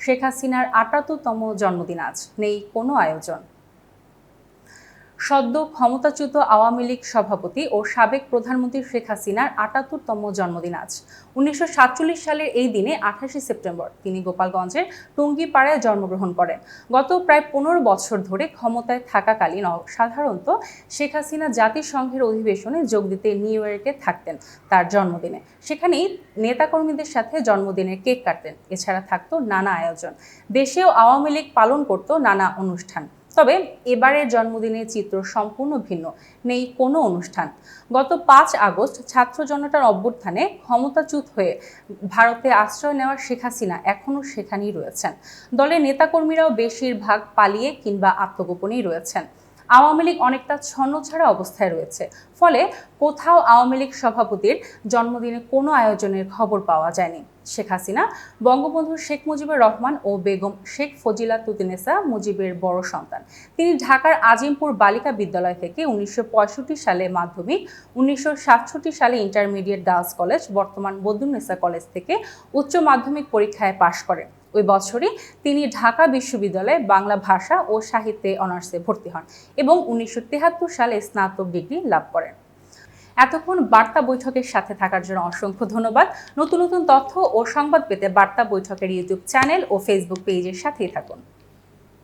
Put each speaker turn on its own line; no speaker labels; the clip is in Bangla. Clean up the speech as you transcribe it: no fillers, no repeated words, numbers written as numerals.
শেখ হাসিনার ৭৮তম জন্মদিন আজ, নেই কোনো আয়োজন। সদ্য ক্ষমতাচ্যুত আওয়ামী লীগ সভাপতি ও সাবেক প্রধানমন্ত্রী শেখ হাসিনার ৭৮তম জন্মদিন আজ। ১৯৪৭ সালের এই দিনে ২৮ সেপ্টেম্বর তিনি গোপালগঞ্জের টুঙ্গিপাড়ায় জন্মগ্রহণ করেন। গত প্রায় ১৫ বছর ধরে ক্ষমতায় থাকাকালীন সাধারণত শেখ হাসিনা জাতিসংঘের অধিবেশনে যোগ দিতে নিউ ইয়র্কে থাকতেন তার জন্মদিনে। সেখানেই নেতাকর্মীদের সাথে জন্মদিনের কেক কাটতেন। এছাড়া থাকতো নানা আয়োজন। দেশেও আওয়ামী লীগ পালন করত নানা অনুষ্ঠান। তবে এবারের জন্মদিনের চিত্র সম্পূর্ণ ভিন্ন, নেই কোনো অনুষ্ঠান। গত ৫ আগস্ট ছাত্র জনতার অভ্যুত্থানে ক্ষমতাচ্যুত হয়ে ভারতে আশ্রয় নেওয়া শেখ হাসিনা এখনও সেখানেই রয়েছেন। দলের নেতাকর্মীরাও বেশিরভাগ পালিয়ে কিংবা আত্মগোপনেই রয়েছেন। আওয়ামী লীগ অনেকটা ছন্নছাড়া অবস্থায় রয়েছে। ফলে কোথাও আওয়ামী লীগ সভাপতির জন্মদিনে কোনো আয়োজনের খবর পাওয়া যায়নি। শেখ হাসিনা বঙ্গবন্ধু শেখ মুজিবুর রহমান ও বেগম শেখ ফজিলাতুন্নেসা মুজিবের বড় সন্তান। তিনি ঢাকার আজিমপুর বালিকা বিদ্যালয় থেকে ১৯৬৫ সালে মাধ্যমিক, ১৯৬৭ সালে ইন্টারমিডিয়েট গার্লস কলেজ বর্তমান বদরুন্নেসা কলেজ থেকে উচ্চ মাধ্যমিক পরীক্ষায় পাশ করেন। ওই বছরই তিনি ঢাকা বিশ্ববিদ্যালয়ে বাংলা ভাষা ও সাহিত্যে অনার্সে ভর্তি হন এবং ১৯৭৩ সালে স্নাতক ডিগ্রি লাভ করেন। এতক্ষণ বার্তা বৈঠকের সাথে থাকার জন্য অসংখ্য ধন্যবাদ। নতুন নতুন তথ্য ও সংবাদ পেতে বার্তা বৈঠকের ইউটিউব চ্যানেল ও ফেসবুক পেজের সাথেই থাকুন।